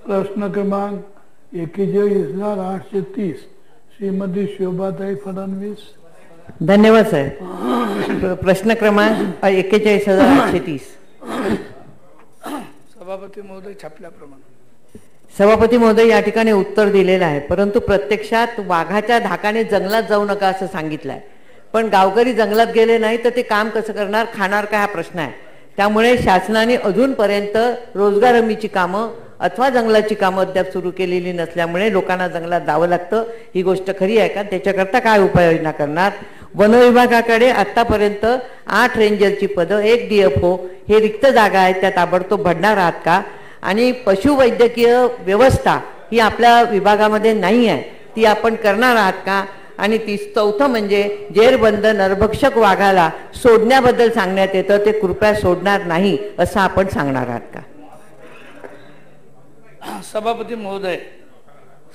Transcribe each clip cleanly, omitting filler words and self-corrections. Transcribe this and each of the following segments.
प्रश्न क्रमांक 41,830 श्रीमती शोभाताई फडणवीस. धन्यवाद साहेब. प्रश्न क्रमांक 41,830. सभापती महोदय छापल्याप्रमाणे. सभापती महोदय या ठिकाणी उत्तर दिलेलं आहे, परंतु प्रत्यक्षात वाघाच्या धाकाने जंगलात जाऊ नका असं सांगितलं आहे. पण गावकरी जंगलात गेले नाही तर ते काम कसं करणार, खाणार काय, हा प्रश्न आहे. त्यामुळे शासनाने अजूनपर्यंत रोजगार हमीची कामं अथवा जंगलाची कामं अद्याप सुरू केलेली नसल्यामुळे लोकांना जंगलात जावं लागतं. ही गोष्ट खरी आहे का? त्याच्याकरता काय उपाययोजना करणार? वन विभागाकडे आतापर्यंत 8 रेंजरची पदं, 1 DFO हे रिक्त जागा आहेत, त्या ताबडतोब भरणार आहात का? आणि पशुवैद्यकीय व्यवस्था ही आपल्या विभागामध्ये नाही आहे, ती आपण करणार आहात का? आणि चौथं म्हणजे जेरबंद नरभक्षक वाघाला सोडण्याबद्दल सांगण्यात येतं, ते कृपया सोडणार नाही असं आपण सांगणार आहात का? सभापती महोदय,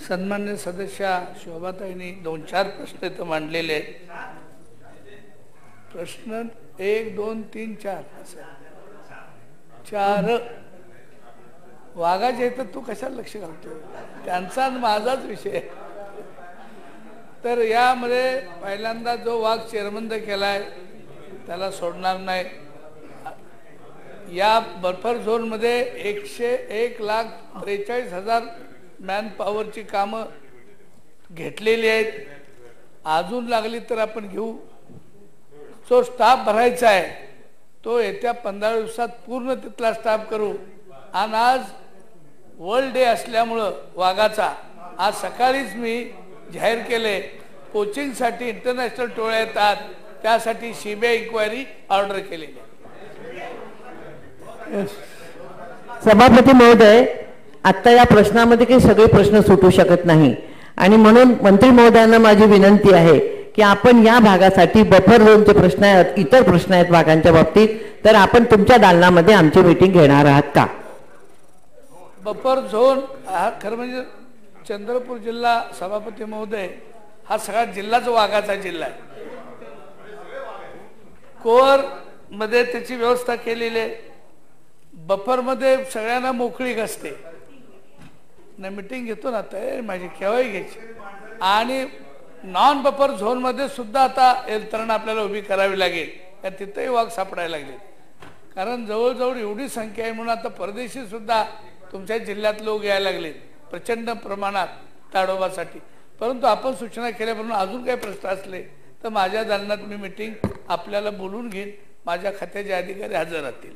सन्मान्य सदस्या शोभाताईंनी 2-4 प्रश्न इथं मांडलेले आहेत. प्रश्न 1, 2, 3, 4 4 वाघाचे तर तू कशाला लक्ष घालतो? त्यांचा माझाच विषय. तर यामध्ये पहिल्यांदा जो वाघ चेरबंद केलाय त्याला सोडणार नाही. या बफर झोनमध्ये 1,43,000 मॅन पॉवरची कामं घेतलेली आहेत. अजून लागली तर आपण घेऊ. जो स्टाफ भरायचा आहे तो येत्या 15 दिवसात पूर्ण तिथला स्टाफ करू. आणि आज वर्ल्ड डे असल्यामुळं वाघाचा आज सकाळीच मी जाहीर केले, कोचिंगसाठी इंटरनॅशनल टोळ्या येतात, त्यासाठी CBI इन्क्वायरी ऑर्डर केलेली आहे. सभापती महोदय, आता या प्रश्नामध्ये काही सगळे प्रश्न सुटू शकत नाही आणि म्हणून मंत्री महोदयांना माझी विनंती आहे की आपण या भागासाठी बफर झोनचे प्रश्न आहेत, इतर प्रश्न आहेत वाघांच्या बाबतीत, तर आपण तुमच्या दालनामध्ये आमची मीटिंग घेणार आहात का? बफर झोन हा खरं म्हणजे चंद्रपूर जिल्हा सभापती महोदय हा सगळा जिल्हाच वाघाचा जिल्हा आहे. कोअर मध्ये त्याची व्यवस्था केलेली आहे. बफर मध्ये सगळ्यांना मोकळीक असते ना. मीटिंग घेतो ना तर माझी केव्हाही घ्यायची. आणि नॉन बफर झोन मध्ये सुद्धा आता यंत्रणा आपल्याला उभी करावी लागेल, कारण तिथेही वाघ सापडायला लागले. कारण जवळजवळ एवढी संख्या आहे म्हणून आता परदेशी सुद्धा तुमच्या जिल्ह्यात लोक यायला लागले प्रचंड प्रमाणात ताडोबासाठी. परंतु आपण सूचना केल्याप्रमाणे अजून काही प्रश्न असले तर माझ्या दालनात मी मीटिंग आपल्याला बोलून घेईन. माझ्या खात्याचे अधिकारी हजर राहतील.